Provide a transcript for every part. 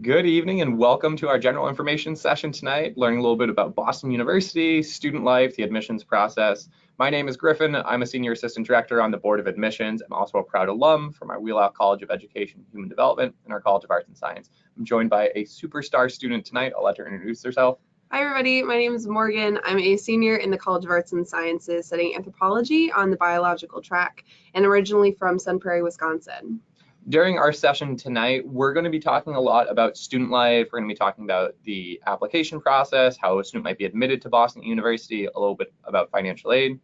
Good evening and welcome to our general information session tonight, learning a little bit about Boston University, student life, the admissions process. My name is Griffin. I'm a senior assistant director on the Board of Admissions. I'm also a proud alum from our Wheelock College of Education and Human Development and our College of Arts and Science. I'm joined by a superstar student tonight. I'll let her introduce herself. Hi everybody, my name is Morgan. I'm a senior in the College of Arts and Sciences studying anthropology on the biological track and originally from Sun Prairie, Wisconsin. During our session tonight, we're going to be talking a lot about student life. We're going to be talking about the application process, how a student might be admitted to Boston University, a little bit about financial aid.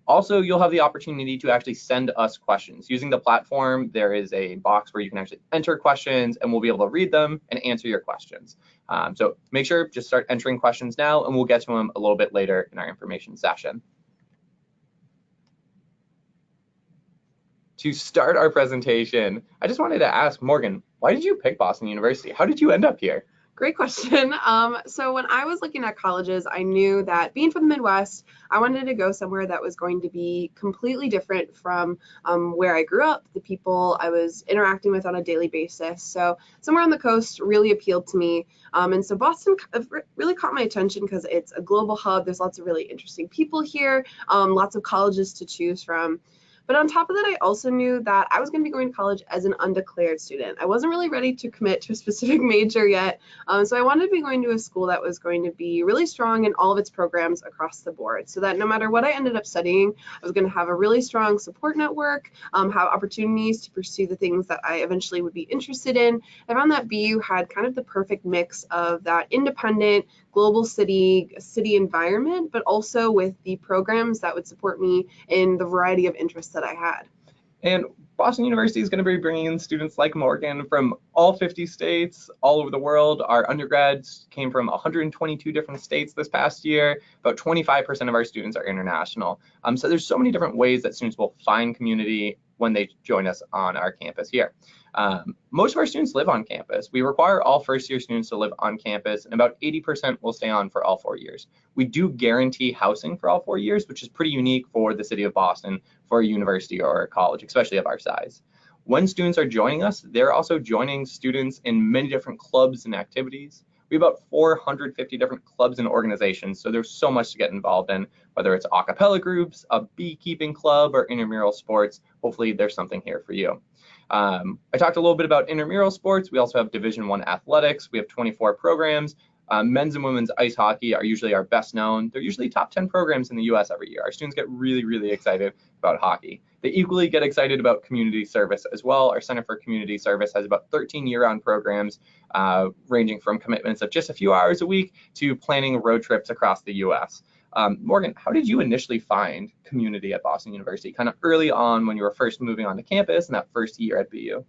Also, you'll have the opportunity to actually send us questions. Using the platform, there is a box where you can actually enter questions and we'll be able to read them and answer your questions. So make sure just start entering questions now and we'll get to them a little bit later in our information session. To start our presentation, I just wanted to ask Morgan, why did you pick Boston University? How did you end up here? Great question. So when I was looking at colleges, I knew that being from the Midwest, I wanted to go somewhere that was going to be completely different from where I grew up, the people I was interacting with on a daily basis. So somewhere on the coast really appealed to me. And so Boston really caught my attention because it's a global hub. There's lots of really interesting people here, lots of colleges to choose from. But on top of that, I also knew that I was going to be going to college as an undeclared student. I wasn't really ready to commit to a specific major yet, so I wanted to be going to a school that was going to be really strong in all of its programs across the board, so that no matter what I ended up studying, I was going to have a really strong support network, have opportunities to pursue the things that I eventually would be interested in. I found that BU had kind of the perfect mix of that independent, global city environment, but also with the programs that would support me in the variety of interests that I had. And Boston University is going to be bringing in students like Morgan from all 50 states, all over the world. Our undergrads came from 122 different states this past year. About 25% of our students are international. So there's so many different ways that students will find community when they join us on our campus here. Most of our students live on campus. We require all first-year students to live on campus, and about 80% will stay on for all 4 years. We do guarantee housing for all 4 years, which is pretty unique for the city of Boston, for a university or a college, especially of our size. When students are joining us, they're also joining students in many different clubs and activities. We have about 450 different clubs and organizations, so there's so much to get involved in, whether it's a cappella groups, a beekeeping club, or intramural sports. Hopefully there's something here for you. I talked a little bit about intramural sports. We also have Division I athletics. We have 24 programs. Men's and women's ice hockey are usually our best known. They're usually top 10 programs in the US every year. Our students get really, really excited about hockey. They equally get excited about community service as well. Our Center for Community Service has about 13 year-round programs ranging from commitments of just a few hours a week to planning road trips across the US. Morgan, how did you initially find community at Boston University, kind of early on when you were first moving onto campus in that first year at BU?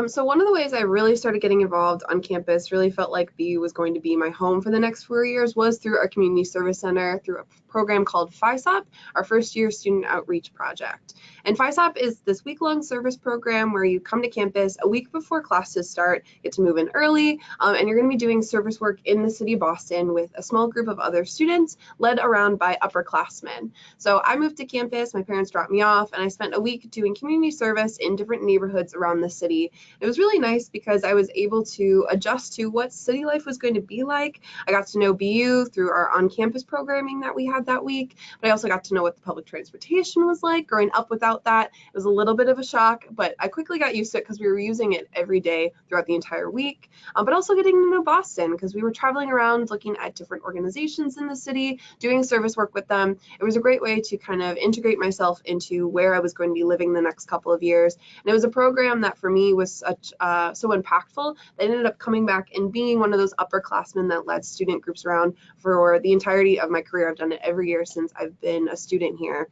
So one of the ways I really started getting involved on campus, really felt like BU was going to be my home for the next 4 years, was through our community service center, through a program called FISOP, our first year student outreach project. And FISOP is this week-long service program where you come to campus a week before classes start, get to move in early, and you're going to be doing service work in the city of Boston with a small group of other students led around by upperclassmen. So I moved to campus, my parents dropped me off, and I spent a week doing community service in different neighborhoods around the city. It was really nice because I was able to adjust to what city life was going to be like. I got to know BU through our on-campus programming that we had that week, but I also got to know what the public transportation was like. Growing up without that, it was a little bit of a shock, but I quickly got used to it because we were using it every day throughout the entire week, but also getting to know Boston because we were traveling around looking at different organizations in the city, doing service work with them. It was a great way to kind of integrate myself into where I was going to be living the next couple of years, and it was a program that for me was so impactful that ended up coming back and being one of those upperclassmen that led student groups around for the entirety of my career. I've done it every year since I've been a student here.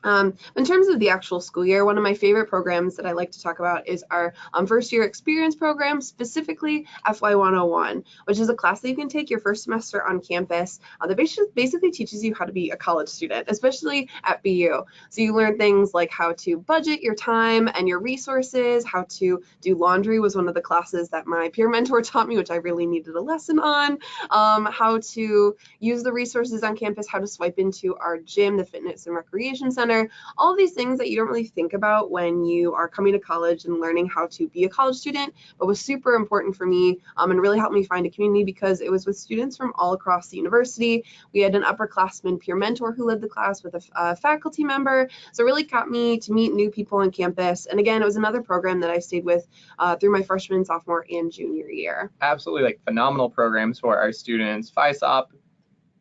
In terms of the actual school year, one of my favorite programs that I like to talk about is our first year experience program, specifically FY 101, which is a class that you can take your first semester on campus that basically teaches you how to be a college student, especially at BU. So you learn things like how to budget your time and your resources, how to do laundry was one of the classes that my peer mentor taught me, which I really needed a lesson on, how to use the resources on campus, how to swipe into our gym, the fitness and recreation center, center, all of these things that you don't really think about when you are coming to college and learning how to be a college student, but was super important for me and really helped me find a community because it was with students from all across the university. We had an upperclassman peer mentor who led the class with a faculty member, so it really got me to meet new people on campus. And again, it was another program that I stayed with through my freshman, sophomore, and junior year. Absolutely, like phenomenal programs for our students. FISOP,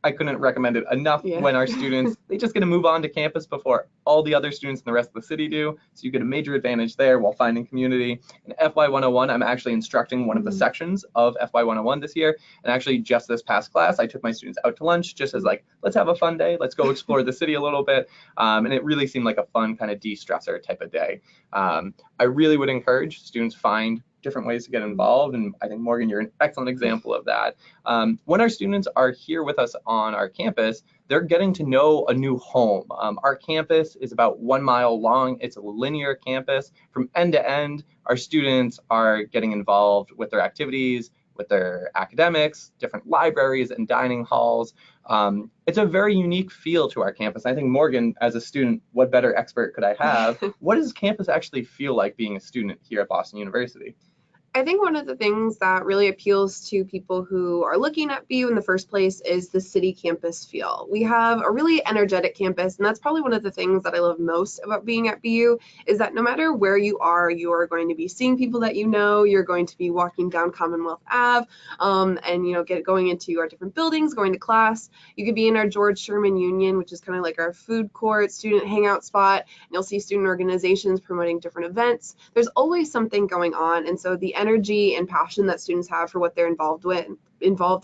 I couldn't recommend it enough. When our students, they just get to move on to campus before all the other students in the rest of the city do. So you get a major advantage there while finding community. In FY 101, I'm actually instructing one of the sections of FY 101 this year. And actually just this past class, I took my students out to lunch just as like, let's have a fun day. Let's go explore the city a little bit. And it really seemed like a fun kind of de-stressor type of day. I really would encourage students find different ways to get involved, and I think Morgan, you're an excellent example of that. When our students are here with us on our campus, they're getting to know a new home. Our campus is about 1 mile long. It's a linear campus from end to end. Our students are getting involved with their activities, with their academics, different libraries and dining halls. It's a very unique feel to our campus. I think Morgan, as a student, what better expert could I have? What does campus actually feel like being a student here at Boston University? I think one of the things that really appeals to people who are looking at BU in the first place is the city campus feel. We have a really energetic campus, and that's probably one of the things that I love most about being at BU is that no matter where you are going to be seeing people that you know, you're going to be walking down Commonwealth Ave, and going into our different buildings, going to class. You could be in our George Sherman Union, which is kind of like our food court, student hangout spot, and you'll see student organizations promoting different events. There's always something going on, and so the energy and passion that students have for what they're involved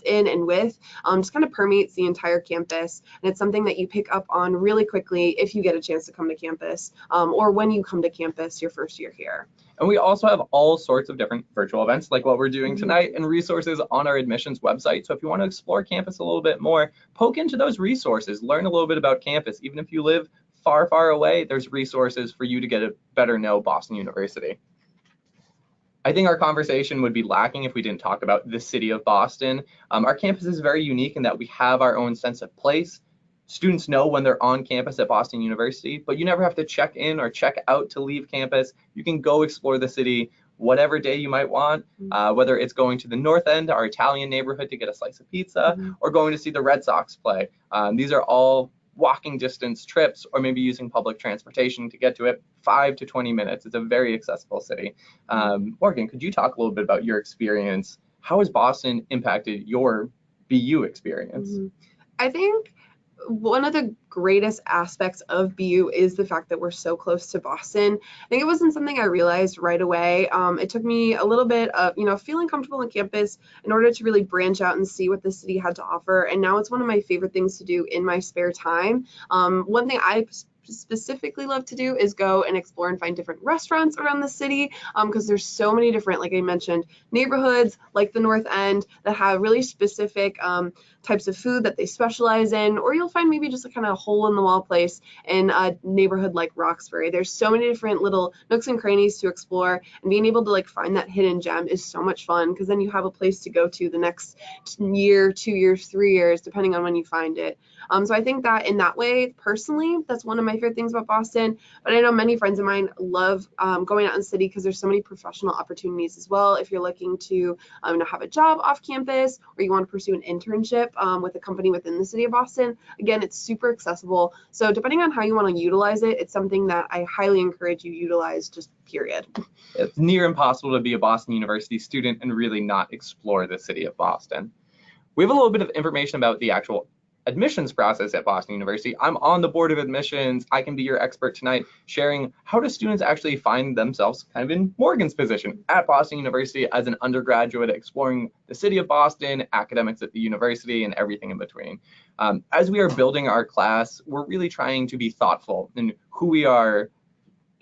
in and with just kind of permeates the entire campus, and it's something that you pick up on really quickly if you get a chance to come to campus or when you come to campus your first year here. And we also have all sorts of different virtual events like what we're doing tonight and resources on our admissions website. So if you want to explore campus a little bit more, poke into those resources, learn a little bit about campus. Even if you live far, far away, there's resources for you to get to better know Boston University. I think our conversation would be lacking if we didn't talk about the city of Boston. Our campus is very unique in that we have our own sense of place. Students know when they're on campus at Boston University, but you never have to check in or check out to leave campus. You can go explore the city whatever day you might want, whether it's going to the North End, our Italian neighborhood, to get a slice of pizza, or going to see the Red Sox play. These are all walking distance trips, or maybe using public transportation to get to it. 5 to 20 minutes. It's a very accessible city. Morgan, could you talk a little bit about your experience? How has Boston impacted your BU experience? I think one of the greatest aspects of BU is the fact that we're so close to Boston. I think it wasn't something I realized right away. It took me a little bit of, feeling comfortable on campus in order to really branch out and see what the city had to offer. And now it's one of my favorite things to do in my spare time. One thing I specifically love to do is go and explore and find different restaurants around the city because there's so many different, like I mentioned, neighborhoods like the North End that have really specific types of food that they specialize in, or you'll find maybe just a kind of hole in the wall place in a neighborhood like Roxbury. There's so many different little nooks and crannies to explore, and being able to find that hidden gem is so much fun because then you have a place to go to the next year, 2 years, 3 years, depending on when you find it. So I think that in that way, personally, that's one of my favorite things about Boston. But I know many friends of mine love going out in the city because there's so many professional opportunities as well. If you're looking to have a job off campus, or you want to pursue an internship with a company within the city of Boston, again, it's super accessible. So depending on how you want to utilize it, it's something that I highly encourage you utilize, just period. It's near impossible to be a Boston University student and really not explore the city of Boston. We have a little bit of information about the actual admissions process at Boston University. I'm on the board of admissions. I can be your expert tonight, sharing how do students actually find themselves kind of in Morgan's position at Boston University as an undergraduate, exploring the city of Boston, academics at the university, and everything in between. As we are building our class, we're really trying to be thoughtful in who we are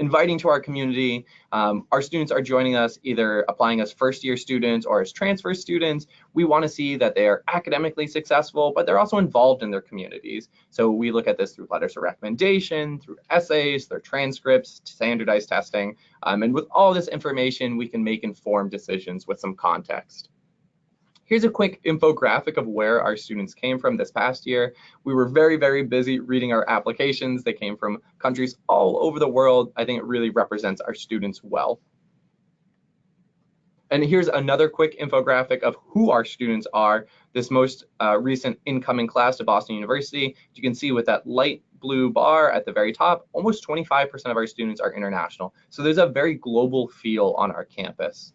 inviting to our community. Our students are joining us, either applying as first-year students or as transfer students. We want to see that they are academically successful, but they're also involved in their communities. So we look at this through letters of recommendation, through essays, their transcripts, standardized testing. And with all this information, we can make informed decisions with some context. Here's a quick infographic of where our students came from this past year. We were very, very busy reading our applications. They came from countries all over the world. I think it really represents our students well. And here's another quick infographic of who our students are, this most recent incoming class to Boston University. You can see with that light blue bar at the very top, almost 25% of our students are international. So there's a very global feel on our campus.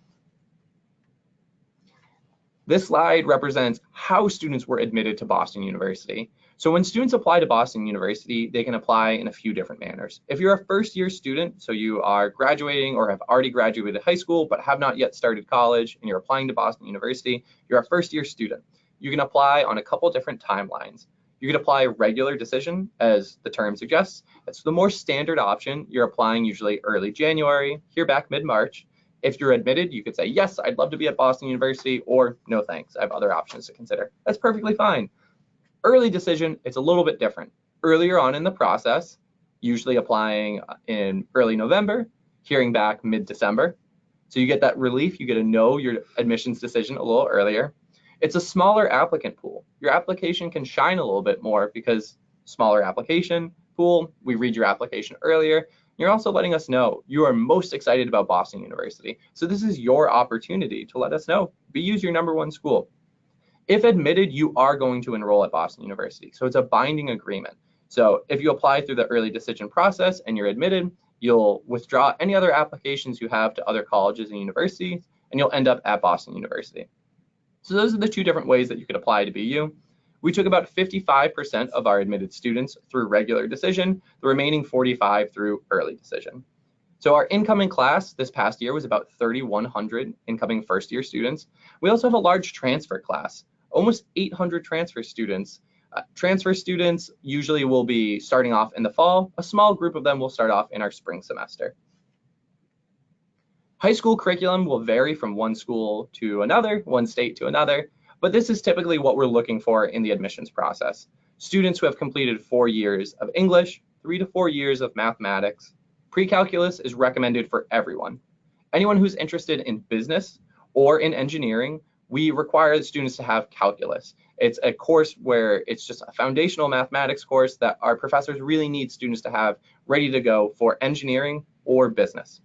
This slide represents how students were admitted to Boston University. So when students apply to Boston University, they can apply in a few different manners. If you're a first-year student, so you are graduating or have already graduated high school but have not yet started college and you're applying to Boston University, you're a first-year student. You can apply on a couple different timelines. You can apply regular decision, as the term suggests. That's the more standard option. You're applying usually early January, hear back mid-March. If you're admitted, you could say, yes, I'd love to be at Boston University, or no thanks, I have other options to consider. That's perfectly fine. Early decision, it's a little bit different. Earlier on in the process, usually applying in early November, hearing back mid-December. So you get that relief, you get to know your admissions decision a little earlier. It's a smaller applicant pool. Your application can shine a little bit more because smaller application pool, we read your application earlier. You're also letting us know you are most excited about Boston University. So this is your opportunity to let us know. BU's your #1 school. If admitted, you are going to enroll at Boston University. So it's a binding agreement. So if you apply through the early decision process and you're admitted, you'll withdraw any other applications you have to other colleges and universities, and you'll end up at Boston University. So those are the two different ways that you could apply to BU. We took about 55% of our admitted students through regular decision, the remaining 45 through early decision. So our incoming class this past year was about 3,100 incoming first-year students. We also have a large transfer class, almost 800 transfer students. Transfer students usually will be starting off in the fall. A small group of them will start off in our spring semester. High school curriculum will vary from one school to another, one state to another, but this is typically what we're looking for in the admissions process. Students who have completed 4 years of English, 3 to 4 years of mathematics. Pre-calculus is recommended for everyone. Anyone who's interested in business or in engineering, we require the students to have calculus. It's a course where it's just a foundational mathematics course that our professors really need students to have ready to go for engineering or business.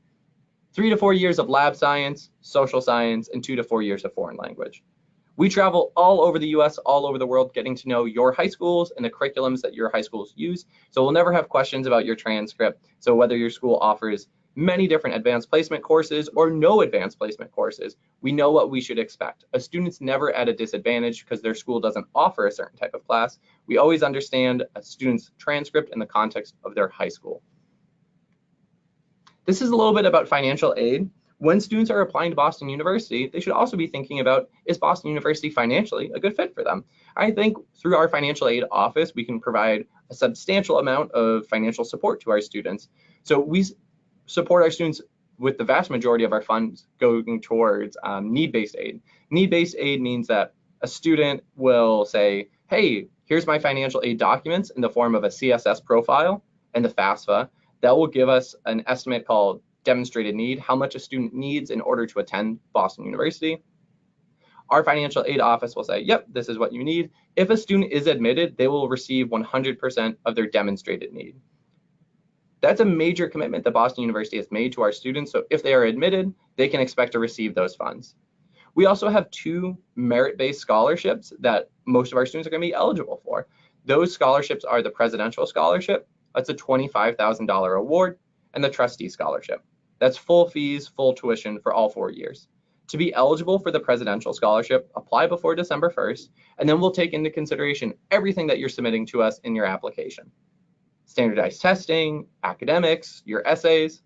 3 to 4 years of lab science, social science, and 2 to 4 years of foreign language. We travel all over the US, all over the world, getting to know your high schools and the curriculums that your high schools use. So we'll never have questions about your transcript. So whether your school offers many different advanced placement courses or no advanced placement courses, we know what we should expect. A student's never at a disadvantage because their school doesn't offer a certain type of class. We always understand a student's transcript in the context of their high school. This is a little bit about financial aid. When students are applying to Boston University, they should also be thinking about, is Boston University financially a good fit for them? I think through our financial aid office, we can provide a substantial amount of financial support to our students. So we support our students with the vast majority of our funds going towards need-based aid. Need-based aid means that a student will say, hey, here's my financial aid documents in the form of a CSS profile and the FAFSA. That will give us an estimate called demonstrated need, how much a student needs in order to attend Boston University. Our financial aid office will say, yep, this is what you need. If a student is admitted, they will receive 100% of their demonstrated need. That's a major commitment that Boston University has made to our students. So if they are admitted, they can expect to receive those funds. We also have 2 merit-based scholarships that most of our students are going to be eligible for. Those scholarships are the Presidential Scholarship. That's a $25,000 award, and the Trustee Scholarship. That's full fees, full tuition for all 4 years. To be eligible for the Presidential Scholarship, apply before December 1st, and then we'll take into consideration everything that you're submitting to us in your application. Standardized testing, academics, your essays.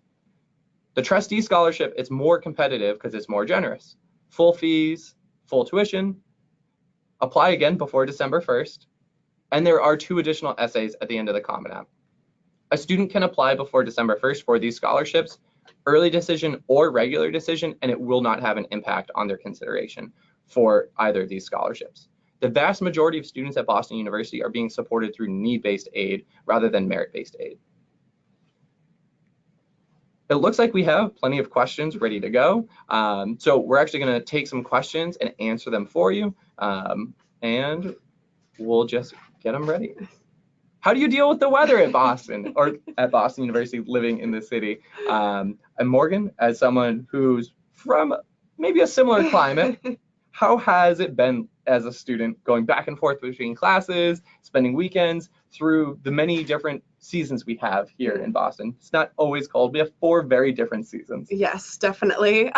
The Trustee Scholarship is more competitive because it's more generous. Full fees, full tuition. Apply again before December 1st, and there are 2 additional essays at the end of the Common App. A student can apply before December 1st for these scholarships, early decision or regular decision, and it will not have an impact on their consideration for either of these scholarships. The vast majority of students at Boston University are being supported through need-based aid rather than merit-based aid. It looks like we have plenty of questions ready to go. So we're actually going to take some questions and answer them for you, and we'll just get them ready. How do you deal with the weather at Boston or at Boston University living in the city? And Morgan, as someone who's from maybe a similar climate, how has it been as a student going back and forth between classes, spending weekends through the many different seasons we have here in Boston? It's not always cold. We have 4 very different seasons. Yes, definitely.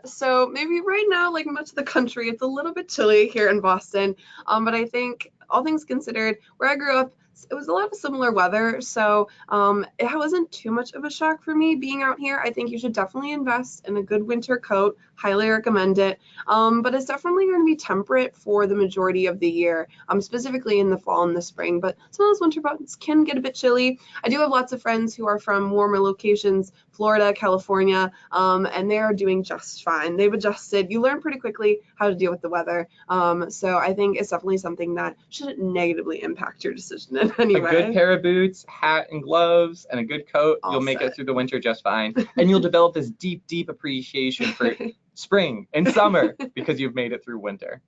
So maybe right now, like much of the country, it's a little bit chilly here in Boston. But I think all things considered, where I grew up, it was a lot of similar weather, so it wasn't too much of a shock for me being out here. I think you should definitely invest in a good winter coat. Highly recommend it. But it's definitely going to be temperate for the majority of the year, specifically in the fall and the spring. But some of those winter months can get a bit chilly. I do have lots of friends who are from warmer locations, Florida, California, and they are doing just fine. They've adjusted. You learn pretty quickly how to deal with the weather. So I think it's definitely something that shouldn't negatively impact your decision in any way. A good pair of boots, hat and gloves, and a good coat, you'll make it through the winter just fine. And you'll develop this deep, deep appreciation for spring and summer because you've made it through winter.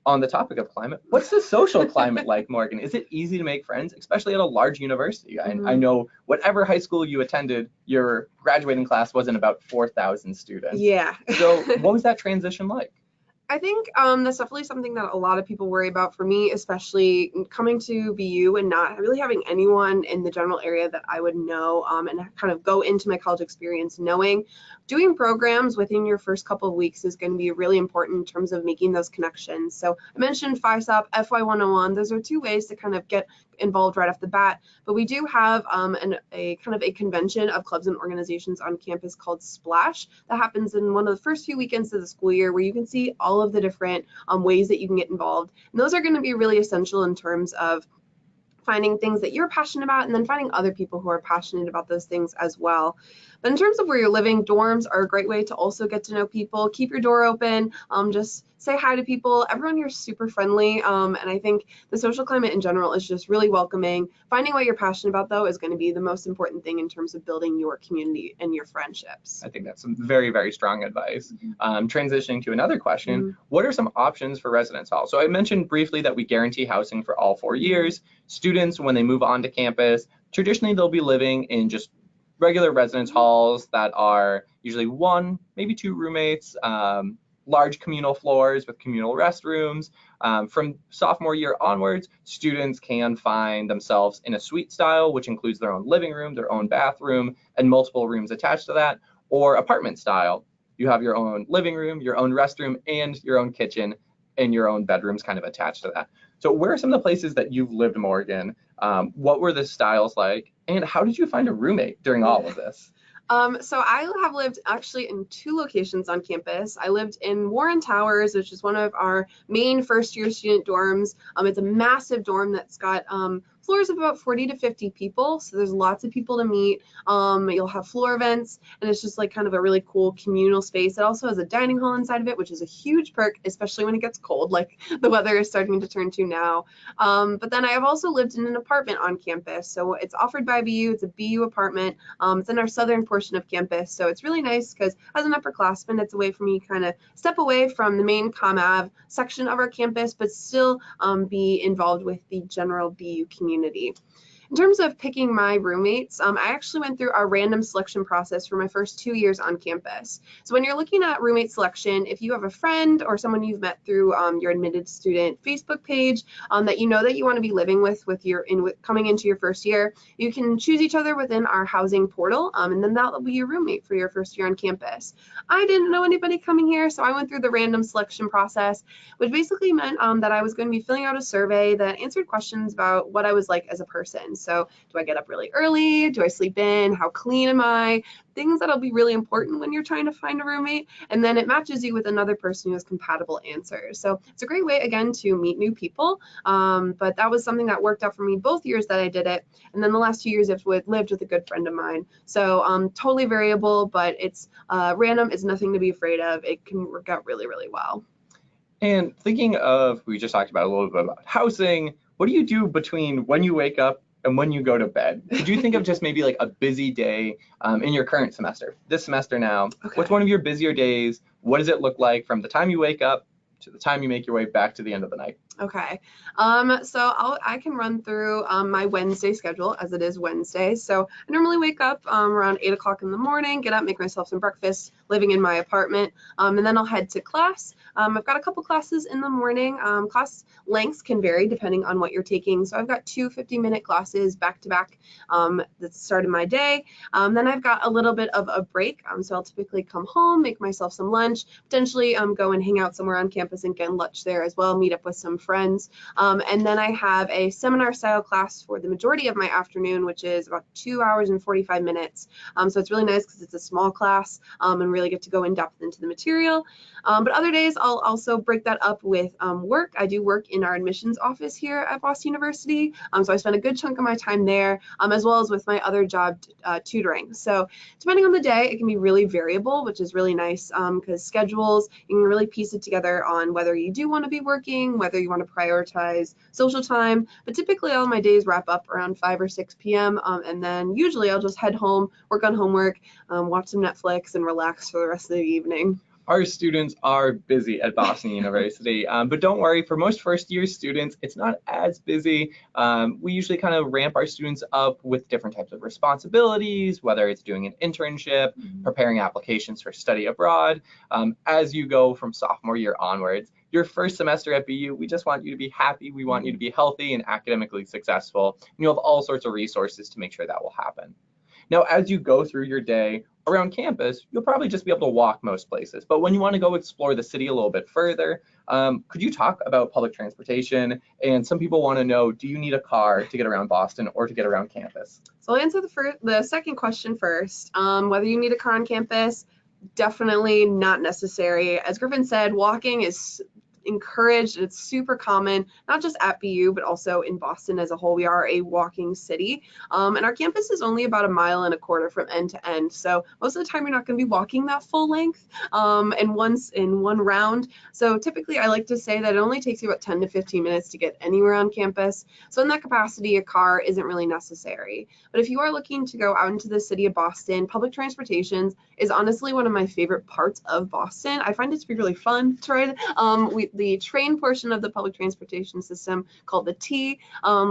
On the topic of climate, what's the social climate like, Morgan? Is it easy to make friends, especially at a large university? I know whatever high school you attended, your graduating class wasn't about 4,000 students. Yeah. So what was that transition like? I think that's definitely something that a lot of people worry about. For me, especially coming to BU and not really having anyone in the general area that I would know and kind of go into my college experience knowing. Doing programs within your first couple of weeks is going to be really important in terms of making those connections. So I mentioned FISOP, FY101. Those are 2 ways to kind of get involved right off the bat. But we do have a kind of a convention of clubs and organizations on campus called Splash that happens in one of the first few weekends of the school year, where you can see all of the different ways that you can get involved. And those are going to be really essential in terms of finding things that you're passionate about and then finding other people who are passionate about those things as well. But in terms of where you're living, dorms are a great way to also get to know people. Keep your door open, just say hi to people. Everyone here is super friendly, and I think the social climate in general is just really welcoming. Finding what you're passionate about, though, is going to be the most important thing in terms of building your community and your friendships. I think that's some very, very strong advice. Transitioning to another question, what are some options for residence hall? So I mentioned briefly that we guarantee housing for all 4 years. Students, when they move on to campus, traditionally they'll be living in just regular residence halls that are usually 1, maybe 2 roommates, large communal floors with communal restrooms. From sophomore year onwards, students can find themselves in a suite style, which includes their own living room, their own bathroom, and multiple rooms attached to that, or apartment style. You have your own living room, your own restroom, and your own kitchen, and your own bedrooms kind of attached to that. So where are some of the places that you've lived, Morgan? What were the styles like? And how did you find a roommate during all of this? So I have lived actually in 2 locations on campus. I lived in Warren Towers, which is one of our main first-year student dorms. It's a massive dorm that's got floors of about 40 to 50 people, so there's lots of people to meet. You'll have floor events, and it's just like kind of a really cool communal space. It also has a dining hall inside of it, which is a huge perk, especially when it gets cold, like the weather is starting to turn to now. But then I have also lived in an apartment on campus, so it's offered by BU. It's a BU apartment. It's in our southern portion of campus, so it's really nice because as an upperclassman, it's a way for me to kind of step away from the main ComAv section of our campus, but still be involved with the general BU community. In terms of picking my roommates, I actually went through a random selection process for my first 2 years on campus. So when you're looking at roommate selection, if you have a friend or someone you've met through your admitted student Facebook page that you know that you want to be living with coming into your first year, you can choose each other within our housing portal, and then that will be your roommate for your first year on campus. I didn't know anybody coming here, so I went through the random selection process, which basically meant that I was going to be filling out a survey that answered questions about what I was like as a person. So do I get up really early? Do I sleep in? How clean am I? Things that'll be really important when you're trying to find a roommate. And then it matches you with another person who has compatible answers. So it's a great way, again, to meet new people. But that was something that worked out for me both years that I did it. And then the last 2 years I've lived with a good friend of mine. So totally variable, but it's random. It's nothing to be afraid of. It can work out really, really well. And thinking of, we just talked about a little bit about housing. What do you do between when you wake up and when you go to bed. Could you think of just maybe like a busy day in your current semester? This semester now, Okay. what's one of your busier days? What does it look like from the time you wake up to the time you make your way back to the end of the night? Okay. So I can run through my Wednesday schedule as it is Wednesday. So I normally wake up around 8 o'clock in the morning, get up, make myself some breakfast, living in my apartment, and then I'll head to class. I've got a couple classes in the morning. Class lengths can vary depending on what you're taking. So I've got two 50-minute classes back to back that started my day. Then I've got a little bit of a break. So I'll typically come home, make myself some lunch, potentially go and hang out somewhere on campus and get lunch there as well, meet up with some friends. And then I have a seminar style class for the majority of my afternoon, which is about 2 hours and 45 minutes. So it's really nice because it's a small class and really get to go in depth into the material. But other days I'll also break that up with work. I do work in our admissions office here at Boston University. So I spend a good chunk of my time there, as well as with my other job tutoring. So depending on the day, it can be really variable, which is really nice because schedules, you can really piece it together on whether you do want to be working, whether you want to prioritize social time. But typically all my days wrap up around 5 or 6 p.m. And then usually I'll just head home, work on homework, watch some Netflix, and relax for the rest of the evening. Our students are busy at Boston University, but don't worry, for most first-year students, it's not as busy. We usually kind of ramp our students up with different types of responsibilities, whether it's doing an internship, preparing applications for study abroad. As you go from sophomore year onwards, your first semester at BU, we just want you to be happy. We want you to be healthy and academically successful. And you'll have all sorts of resources to make sure that will happen. Now, as you go through your day around campus, you'll probably just be able to walk most places. But when you want to go explore the city a little bit further, could you talk about public transportation? And some people want to know, do you need a car to get around Boston or to get around campus? So I'll answer the second question first. Whether you need a car on campus, definitely not necessary. As Griffin said, walking is encouraged. It's super common, not just at BU, but also in Boston as a whole. We are a walking city, and our campus is only about 1.25 miles from end to end. So most of the time, you're not going to be walking that full length, and once in one round. So typically, I like to say that it only takes you about 10 to 15 minutes to get anywhere on campus. So in that capacity, a car isn't really necessary. But if you are looking to go out into the city of Boston, public transportation is honestly one of my favorite parts of Boston. I find it to be really fun to ride. The train portion of the public transportation system called the T,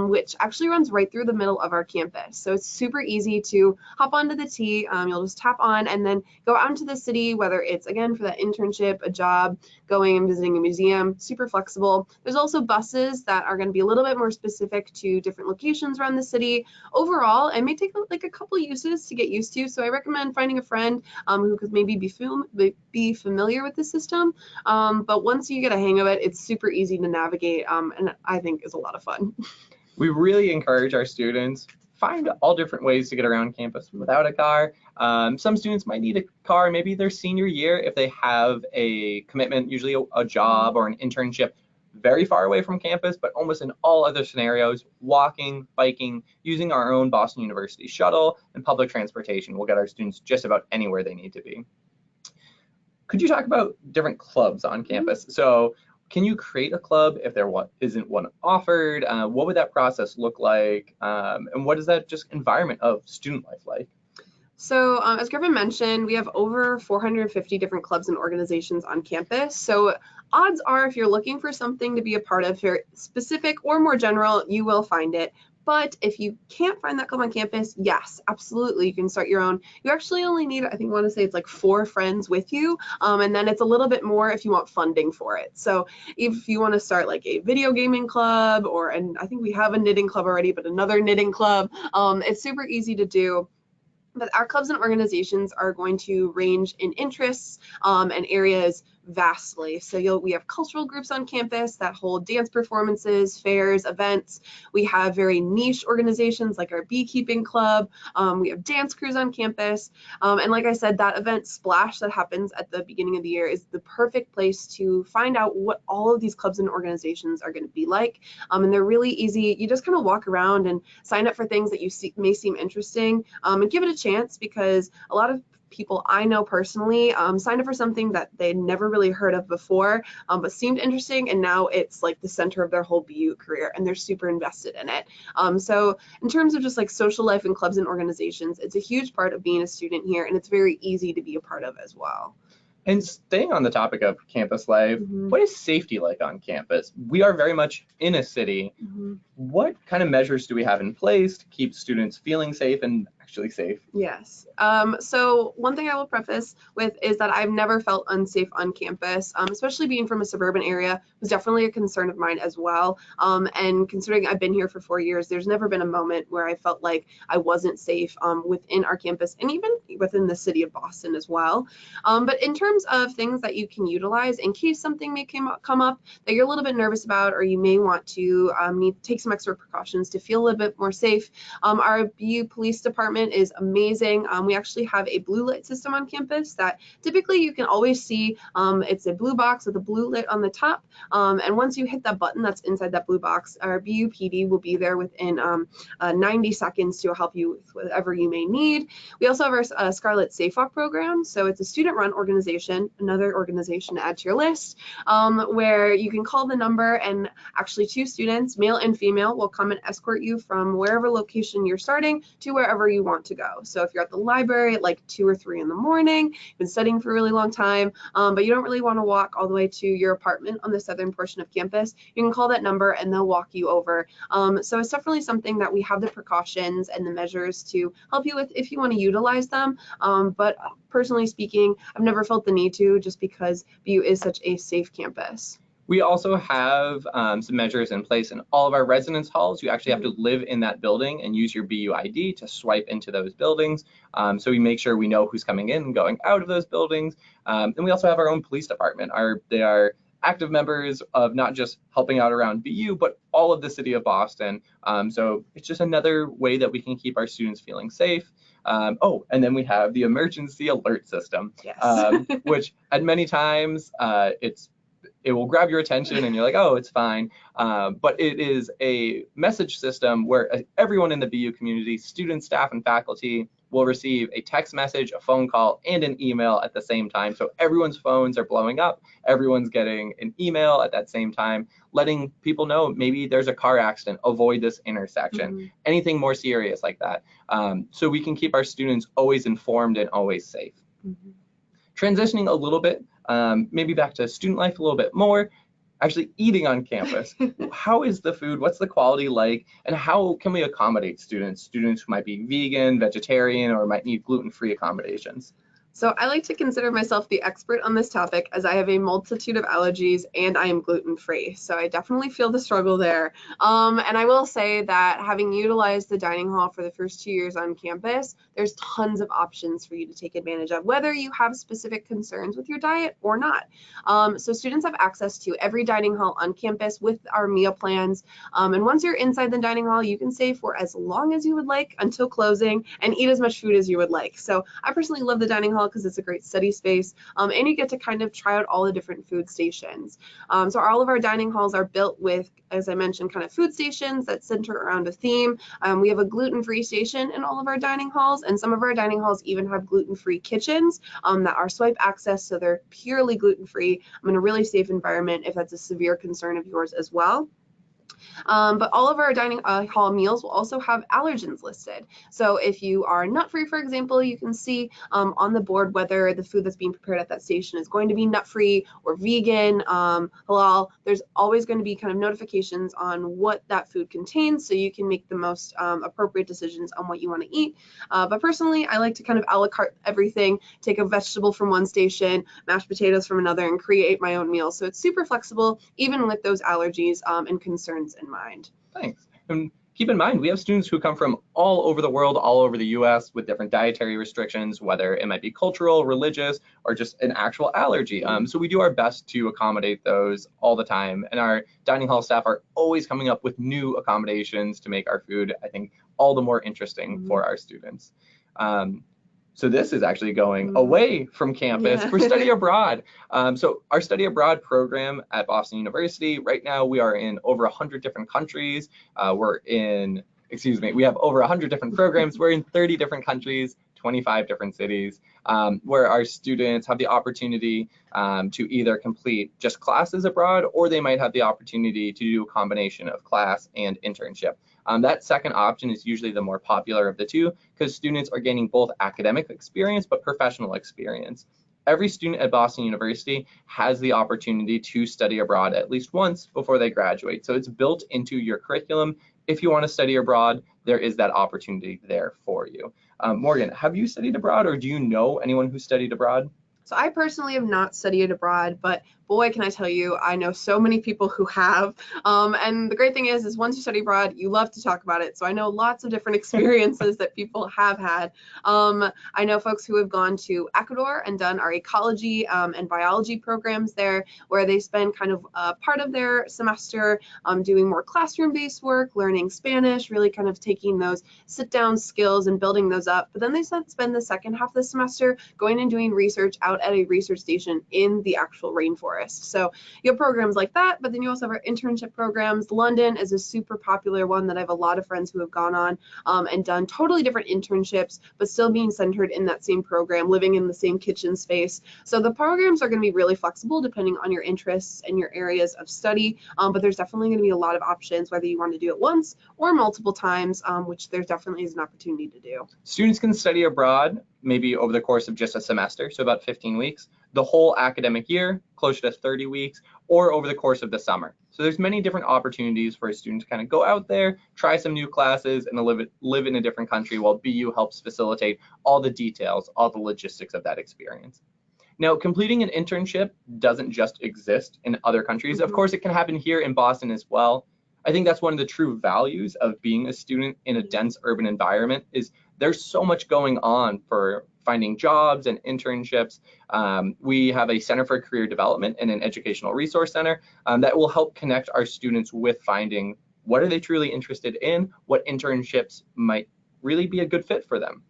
which actually runs right through the middle of our campus. So it's super easy to hop onto the T. You'll just tap on and then go out into the city, whether it's, again, for that internship, a job, going and visiting a museum, super flexible. There's also buses that are going to be a little bit more specific to different locations around the city. Overall, it may take like a couple uses to get used to, so I recommend finding a friend who could maybe be familiar with the system. But once you get a hang of it, it's super easy to navigate, and I think is a lot of fun. We really encourage our students find all different ways to get around campus without a car. Some students might need a car maybe their senior year if they have a commitment, usually a job or an internship very far away from campus, but almost in all other scenarios, walking, biking, using our own Boston University shuttle and public transportation will get our students just about anywhere they need to be. Could you talk about different clubs on campus? So can you create a club if there isn't one offered? What would that process look like? And what is that just environment of student life like? So as Griffin mentioned, we have over 450 different clubs and organizations on campus. So odds are if you're looking for something to be a part of, here, specific or more general, you will find it. But if you can't find that club on campus, yes, absolutely, you can start your own. You actually only need, I want to say it's like 4 friends with you, and then it's a little bit more if you want funding for it. So if you want to start like a video gaming club, and I think we have a knitting club already, but another knitting club, it's super easy to do. But our clubs and organizations are going to range in interests and areas vastly. So we have cultural groups on campus that hold dance performances, fairs, events. We have very niche organizations like our beekeeping club. We have dance crews on campus. And like I said, that event Splash that happens at the beginning of the year is the perfect place to find out what all of these clubs and organizations are going to be like. And they're really easy. You just kind of walk around and sign up for things that you may seem interesting and give it a chance, because a lot of people I know personally signed up for something that they'd never really heard of before, but seemed interesting, and now it's like the center of their whole BU career, and they're super invested in it. So in terms of just like social life and clubs and organizations, it's a huge part of being a student here, and it's very easy to be a part of as well. And staying on the topic of campus life, what is safety like on campus? We are very much in a city. What kind of measures do we have in place to keep students feeling safe and actually safe? Yes. So one thing I will preface with is that I've never felt unsafe on campus, especially being from a suburban area was definitely a concern of mine as well. And considering I've been here for 4 years, there's never been a moment where I felt like I wasn't safe within our campus and even within the city of Boston as well. But in terms of things that you can utilize in case something may come up that you're a little bit nervous about, or you may want to need to take some extra precautions to feel a little bit more safe, our BU Police Department is amazing. We actually have a blue light system on campus that typically you can always see. It's a blue box with a blue light on the top, and once you hit that button that's inside that blue box, our BU PD will be there within 90 seconds to help you with whatever you may need. We also have our Scarlet Safe Walk program, so it's a student-run organization, another organization to add to your list, where you can call the number and actually 2 students, male and female, will come and escort you from wherever location you're starting to wherever you want to go. So if you're at the library at like 2 or 3 in the morning, you've been studying for a really long time, but you don't really want to walk all the way to your apartment on the southern portion of campus, you can call that number and they'll walk you over. So it's definitely something that we have the precautions and the measures to help you with if you want to utilize them. But personally speaking, I've never felt the need to, just because BU is such a safe campus. We also have some measures in place in all of our residence halls. You actually have to live in that building and use your BU ID to swipe into those buildings. So we make sure we know who's coming in and going out of those buildings. And we also have our own police department. They are active members of not just helping out around BU, but all of the city of Boston. So it's just another way that we can keep our students feeling safe. And then we have the emergency alert system, Yes. which at many times it will grab your attention and you're like, oh, it's fine. But it is a message system where everyone in the BU community, students, staff, and faculty, will receive a text message, a phone call, and an email at the same time. So everyone's phones are blowing up. Everyone's getting an email at that same time, letting people know maybe there's a car accident, avoid this intersection, anything more serious like that. So we can keep our students always informed and always safe. Transitioning a little bit, maybe back to student life a little bit more, actually eating on campus. How is the food? What's the quality like? And how can we accommodate students who might be vegan, vegetarian, or might need gluten-free accommodations? So I like to consider myself the expert on this topic, as I have a multitude of allergies and I am gluten-free. So I definitely feel the struggle there. And I will say that having utilized the dining hall for the first 2 years on campus, there's tons of options for you to take advantage of, whether you have specific concerns with your diet or not. So students have access to every dining hall on campus with our meal plans. And once you're inside the dining hall, you can stay for as long as you would like until closing and eat as much food as you would like. So I personally love the dining hall because it's a great study space, and you get to kind of try out all the different food stations. So all of our dining halls are built with, as I mentioned, kind of food stations that center around a theme. We have a gluten-free station in all of our dining halls, and some of our dining halls even have gluten-free kitchens that are swipe access, so they're purely gluten-free in a really safe environment if that's a severe concern of yours as well. But all of our dining hall meals will also have allergens listed. So if you are nut-free, for example, you can see on the board whether the food that's being prepared at that station is going to be nut-free or vegan, halal. There's always going to be kind of notifications on what that food contains, so you can make the most appropriate decisions on what you want to eat. But personally, I like to kind of a la carte everything, take a vegetable from one station, mashed potatoes from another, and create my own meal. So it's super flexible, even with those allergies and concerns in mind. Thanks. And keep in mind, we have students who come from all over the world, all over the US with different dietary restrictions, whether it might be cultural, religious, or just an actual allergy. So we do our best to accommodate those all the time. And our dining hall staff are always coming up with new accommodations to make our food, I think, all the more interesting for our students. So this is actually going away from campus for study abroad. So our study abroad program at Boston University, right now we are in over 100 different countries. We have over 100 different programs. We're in 30 different countries, 25 different cities, where our students have the opportunity to either complete just classes abroad, or they might have the opportunity to do a combination of class and internship. That second option is usually the more popular of the two, because students are gaining both academic experience but professional experience. Every student at Boston University has the opportunity to study abroad at least once before they graduate. So it's built into your curriculum. If you want to study abroad, there is that opportunity there for you. Morgan, have you studied abroad, or do you know anyone who studied abroad? So I personally have not studied abroad, but boy, can I tell you, I know so many people who have. And the great thing is once you study abroad, you love to talk about it. So I know lots of different experiences that people have had. I know folks who have gone to Ecuador and done our ecology and biology programs there, where they spend kind of part of their semester doing more classroom-based work, learning Spanish, really kind of taking those sit-down skills and building those up. But then they spend the second half of the semester going and doing research out at a research station in the actual rainforest. So you have programs like that, but then you also have our internship programs. London is a super popular one that I have a lot of friends who have gone on and done totally different internships, but still being centered in that same program, living in the same kitchen space. So the programs are going to be really flexible depending on your interests and your areas of study, but there's definitely going to be a lot of options, whether you want to do it once or multiple times, which there definitely is an opportunity to do. Students can study abroad maybe over the course of just a semester, so about 15 weeks, the whole academic year, closer to 30 weeks, or over the course of the summer. So there's many different opportunities for a student to kind of go out there, try some new classes, and live in a different country, while BU helps facilitate all the details, all the logistics of that experience. Now, completing an internship doesn't just exist in other countries. Of course, it can happen here in Boston as well. I think that's one of the true values of being a student in a dense urban environment, is there's so much going on for finding jobs and internships. We have a Center for Career Development and an Educational Resource Center that will help connect our students with finding what are they truly interested in, what internships might really be a good fit for them.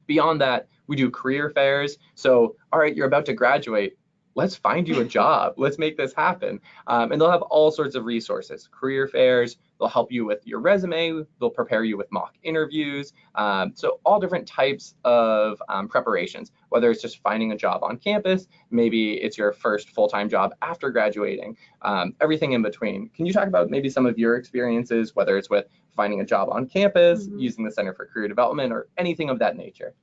Beyond that, we do career fairs. So, all right, you're about to graduate. Let's find you a job. Let's make this happen. And they'll have all sorts of resources, career fairs. They'll help you with your resume. They'll prepare you with mock interviews. So all different types of preparations, whether it's just finding a job on campus, maybe it's your first full-time job after graduating, everything in between. Can you talk about maybe some of your experiences, whether it's with finding a job on campus, using the Center for Career Development, or anything of that nature?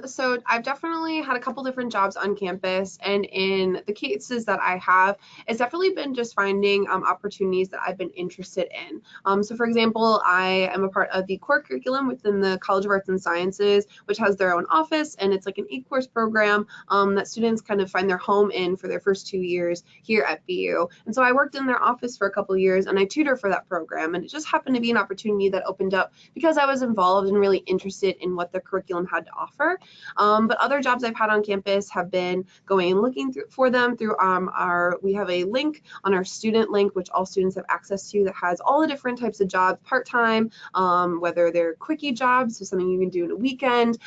So I've definitely had a couple different jobs on campus, and in the cases that I have, it's definitely been just finding opportunities that I've been interested in. So for example, I am a part of the core curriculum within the College of Arts and Sciences, which has their own office, and it's like an 8-course program that students kind of find their home in for their first 2 years here at BU. And so I worked in their office for a couple of years, and I tutor for that program, and it just happened to be an opportunity that opened up because I was involved and really interested in what the curriculum had to offer. But other jobs I've had on campus have been going and looking for them through we have a link on our student link, which all students have access to, that has all the different types of jobs, part-time, whether they're quickie jobs, so something you can do in a weekend,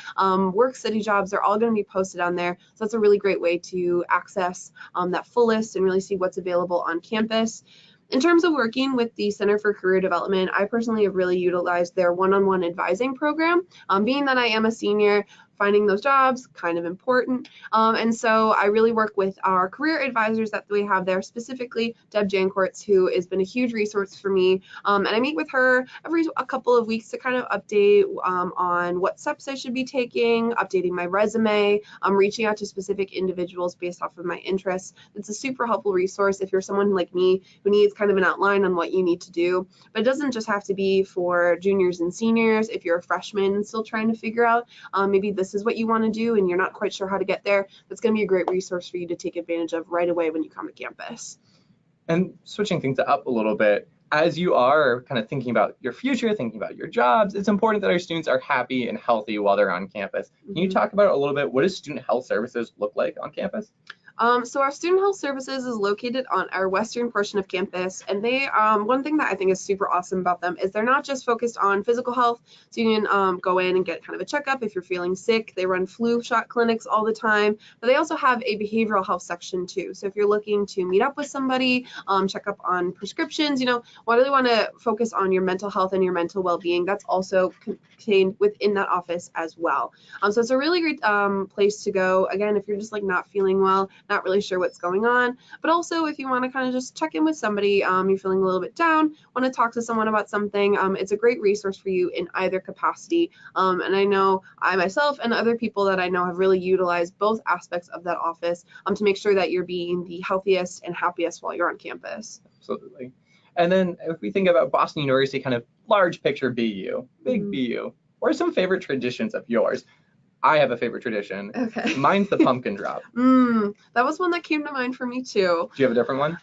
work study jobs, they're all going to be posted on there. So that's a really great way to access that full list and really see what's available on campus. In terms of working with the Center for Career Development, I personally have really utilized their one-on-one advising program. Being that I am a senior, finding those jobs, kind of important. And so I really work with our career advisors that we have there, specifically Deb Jancourts, who has been a huge resource for me. And I meet with her every a couple of weeks to kind of update on what steps I should be taking, updating my resume, reaching out to specific individuals based off of my interests. It's a super helpful resource if you're someone like me who needs kind of an outline on what you need to do. But it doesn't just have to be for juniors and seniors. If you're a freshman and still trying to figure out maybe this is what you want to do and you're not quite sure how to get there, that's going to be a great resource for you to take advantage of right away when you come to campus. And switching things up a little bit, as you are kind of thinking about your future, thinking about your jobs, it's important that our students are happy and healthy while they're on campus. Can you talk about a little bit, what does student health services look like on campus? So our student health services is located on our western portion of campus, and they one thing that I think is super awesome about them is they're not just focused on physical health. So you can go in and get kind of a checkup if you're feeling sick. They run flu shot clinics all the time, but they also have a behavioral health section too. So if you're looking to meet up with somebody, check up on prescriptions, really want to focus on your mental health and your mental well-being, that's also contained within that office as well. So it's a really great place to go. Again, if you're just like not feeling well, not really sure what's going on, but also if you want to kind of just check in with somebody, you're feeling a little bit down, want to talk to someone about something, it's a great resource for you in either capacity. And I know I myself and other people that I know have really utilized both aspects of that office to make sure that you're being the healthiest and happiest while you're on campus. Absolutely. And then if we think about Boston University, kind of large picture BU, big BU, what are some favorite traditions of yours? I have a favorite tradition. Okay. Mine's the pumpkin drop. That was one that came to mind for me too. Do you have a different one?